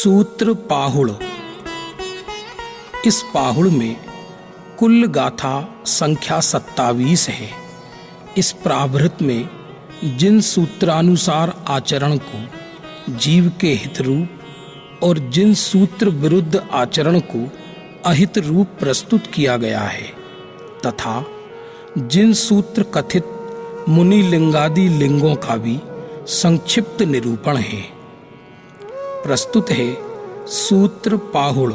सूत्र पाहुड़। इस पाहुड़ में कुल गाथा संख्या 27 है। इस प्राभृत में जिन सूत्रानुसार आचरण को जीव के हित रूप और जिन सूत्र विरुद्ध आचरण को अहित रूप प्रस्तुत किया गया है तथा जिन सूत्र कथित मुनि लिंगादि लिंगों का भी संक्षिप्त निरूपण है। प्रस्तुत है सूत्र पाहुड़।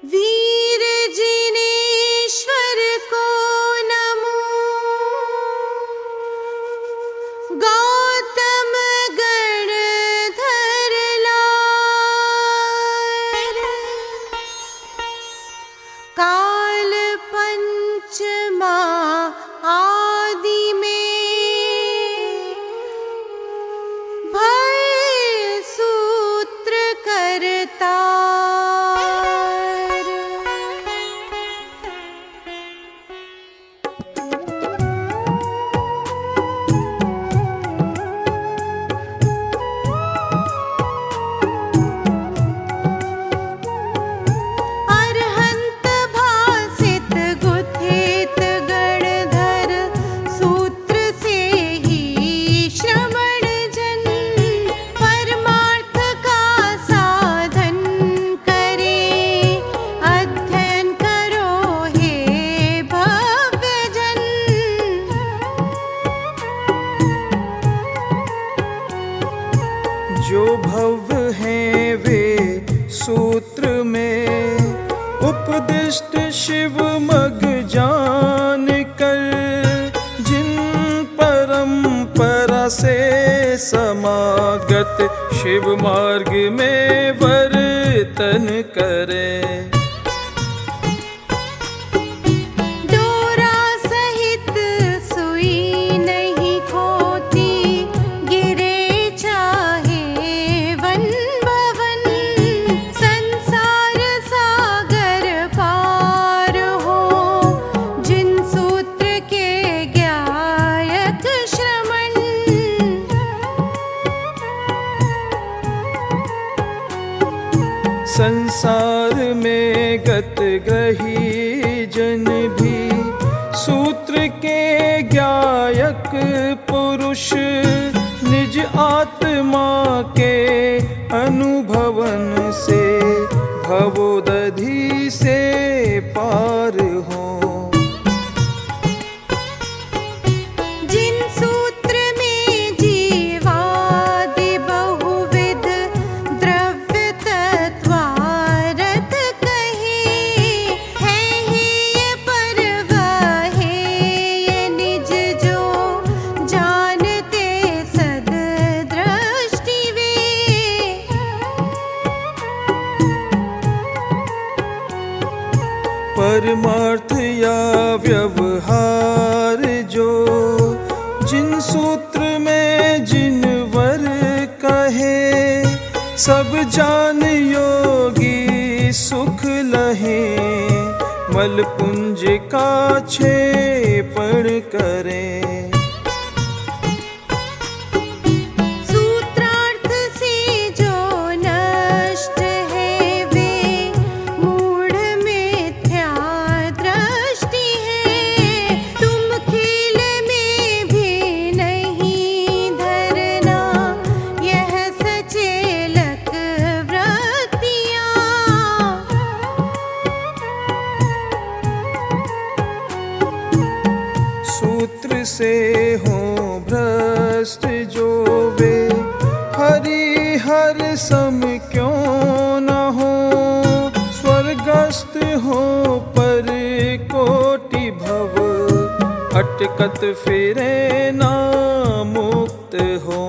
वीर जिनेश्वर को नमो, गौतम गणधर लार, काल पंचमा आदि में भय सूत्र करता। जो भव हैं वे सूत्र में उपदिष्ट शिव मग जान कर, जिन परंपरा से समागत शिव मार्ग में वर्तन करे। संसार में गत ग्रही जन भी सूत्र के ज्ञायक पुरुष, निज आत्मा के अनुभवन से भवोदधि से पार हो। परमार्थ या व्यवहार जो जिन सूत्र में जिन वर कहे, सब जान योगी सुख लहे, मलपुंज का क्षेपण करें। सूत्र से हो भ्रष्ट जो वे हरि हर सम क्यों न हो, स्वर्गस्थ हो पर कोटि भव, अटकत फिरे ना मुक्त हो।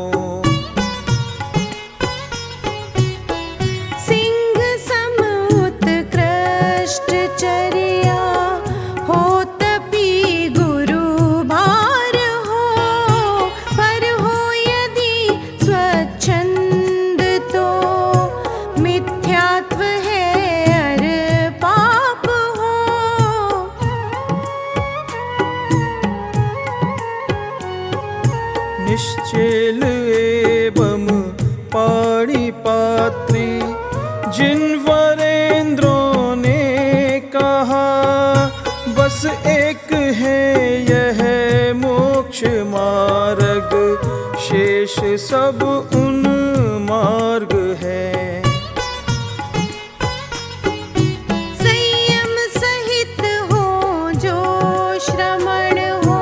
स्वच्छ रात्रि जिन वरेंद्रों ने कहा बस एक है यह मोक्ष मार्ग, शेष सब उन मार्ग है। संयम सहित हो जो श्रमण हो,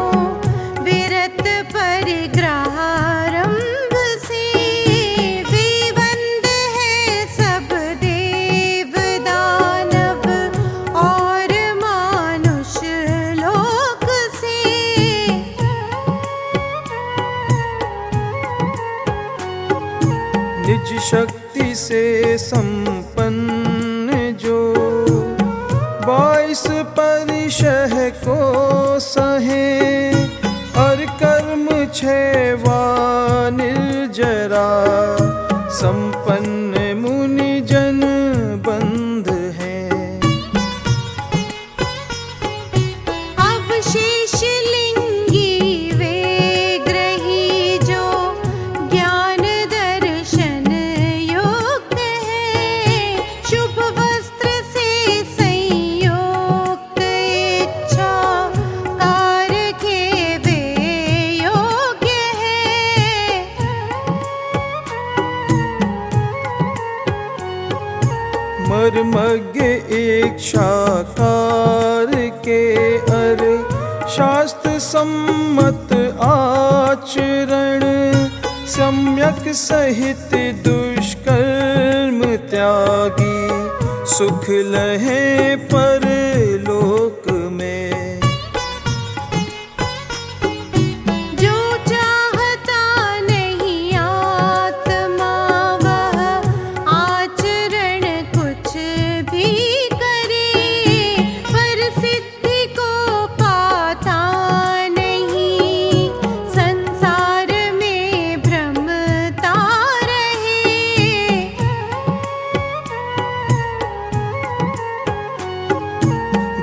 विरत परिग्रहारंभ से, वे वंद है सब देव दानव और मानुष लोक से। निज शक्ति से संपन्न जो 22 परिशह को सहे, और कर्म 6 निर्जरा, संपन्न मुनि जन बंध है। अवशेष लिंगी वे ग्रही जो ज्ञान दर्शन युक्त है, शुभ वस्त्र से संयुक्त इच्छा कारके वे योग्य है। मर्मज्ञ इच्छाकार के अर शास्त्र सम्मत आचरण, सम्यक सहित दुष्कर्म त्यागी, सुख लहे परलोक में। जो चाहता नहीं आत्मा वह आचरण कुछ भी करे, पर सिद्धि को पाता नहीं, संसार में भ्रमता रहे।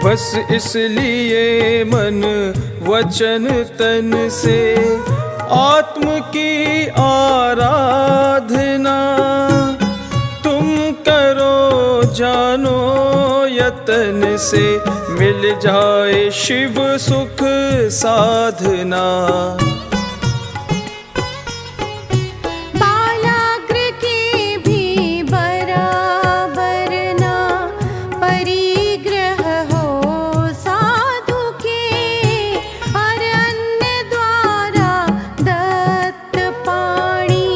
बस इसलिए मन वचन तन से आत्म की आराधना तुम करो जानो यतन से, मिल जाए शिव सुख साधना। बालाग्र के भी बराबर ना परिग्रह हो साधु के, और अन्य द्वारा दत्त पाणी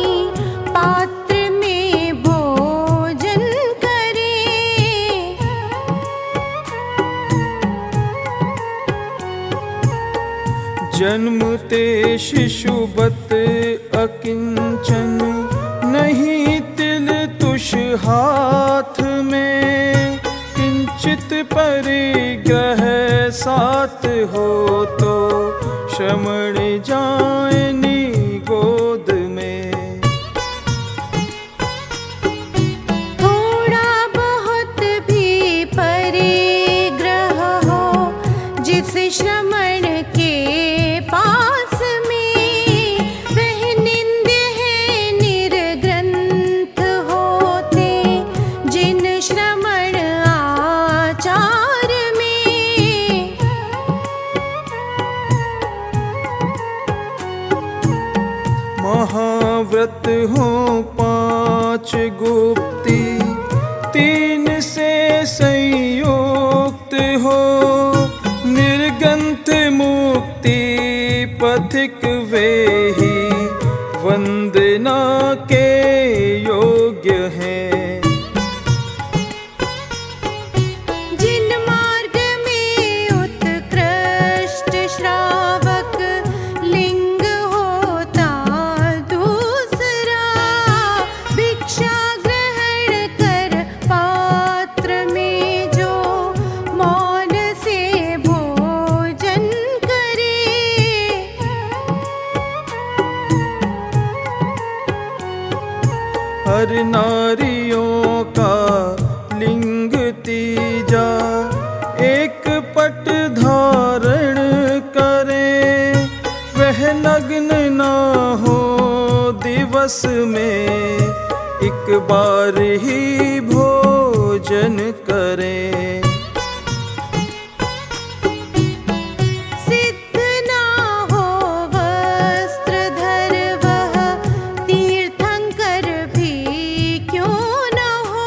पात्र में भोजन करे। जन्मते शिशुबत अकिंचन, नहीं तिल तुष हाथ में, किंचित परिग्रह साथ हो तो श्रमण जाए निगोद में। थोड़ा बहुत भी परिग्रह हो जिस श्रमण के पास में, वह निंद्य है निर्ग्रंथ होते जिन श्रमण आचार में। महाव्रत हो 5 गुप्ती, 3 से संयुक्त हो, निर्गंथ मुक्ति पथिक वे ही वंदना के योग्य हैं। जिन मार्ग में उत्कृष्ट श्रावक लिंग होता दूसरा, भिक्षा ग्रहण कर पात्र में जो मौन से भोजन करे। हर नारियों का लिंग तीजा, एक पट धारण करे, वह नग्न ना हो दिवस में, एक बार ही भोजन करें। सिद्ध ना हो वस्त्रधर वह तीर्थंकर भी क्यों न हो,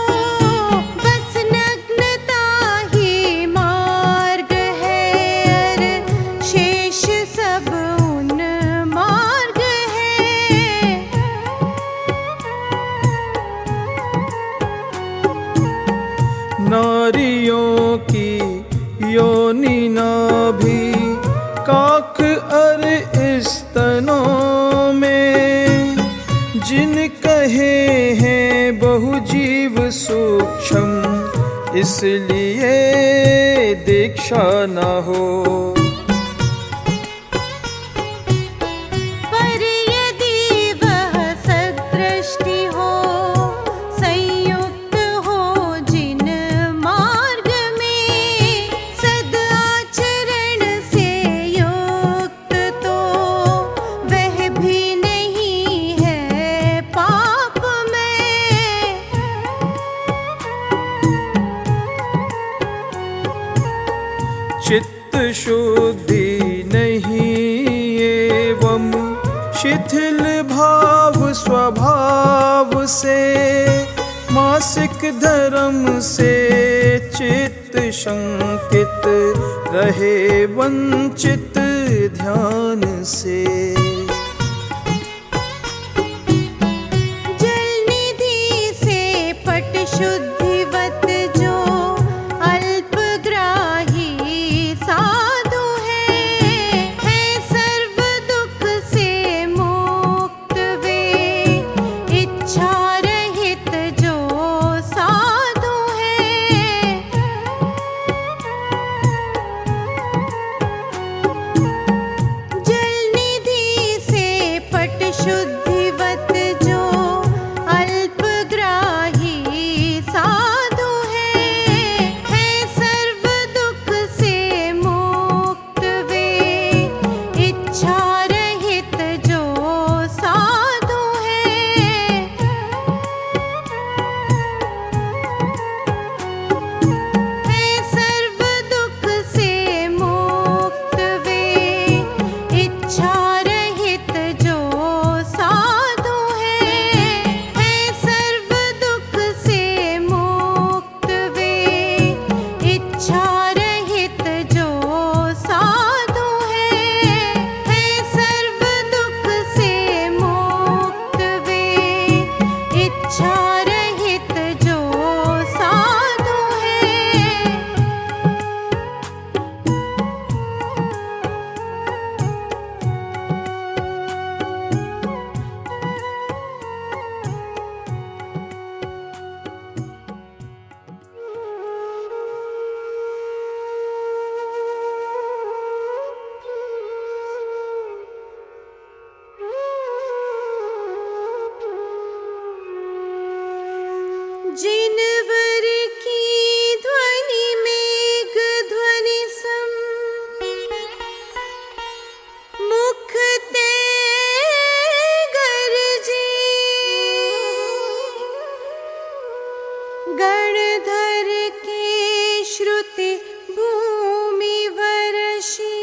बस नग्नता ही मार्ग है और शेष सब उन मार्ग है। नारियों की योनि नाभि काख अर स्तनों में, जिन कहे हैं बहुजीव सूक्ष्म, इसलिए दीक्षा न हो। पर यदि वह सदृष्टि हो, संयुक्त हो जिन मार्ग में, सदाचरण से युक्त, तो वह भी नहीं है पाप में। चित्त शुद्धि नहीं एवं शिथिल भाव स्वभाव से, मासिक धर्म से चित्त शंकित रहे वंचित ध्यान से। जलनिधि से पट शुद्धिवत जो अल्पग्राही साधु है सर्व दुख से मुक्त वे, इच्छा रहित जो साधु है। जलनिधि से पट शुद्धिवत जो अल्पग्राही साधु है सर्व दुख से मुक्त वे, इच्छा रहित जो साधु है। सर्व दुख से मुक्त वे, इच्छा रहित जो साधु है सर्व दुख से मुक्त वे, इच्छा रहित जो साधु है सर्व दुख से मुक्त वे, इच्छा रहित जो साधु है। जिनवर की ध्वनि मेघ ध्वनि सम, मुख ते गरजे, गणधर के श्रुति भूमि वर्षी,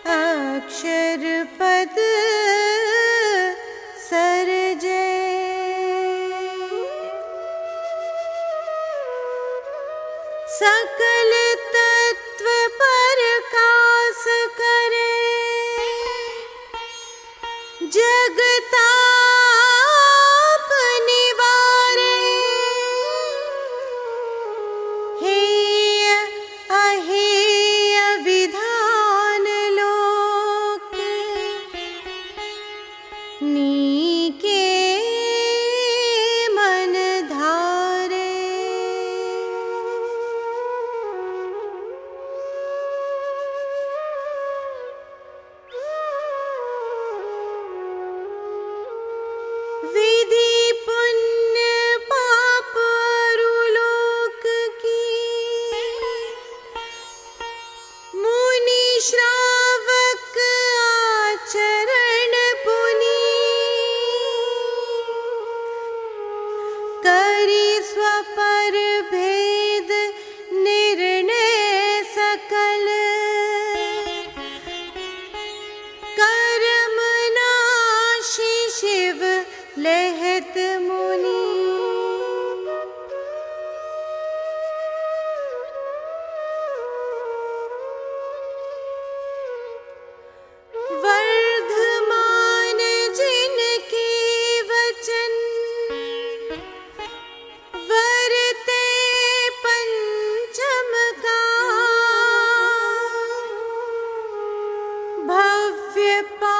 अक्षर पद सरजे। सकल तत्व प्रकाश करे, जगताप निवारे, हेय अहेय विधान लोक, नीके मन धारे। पा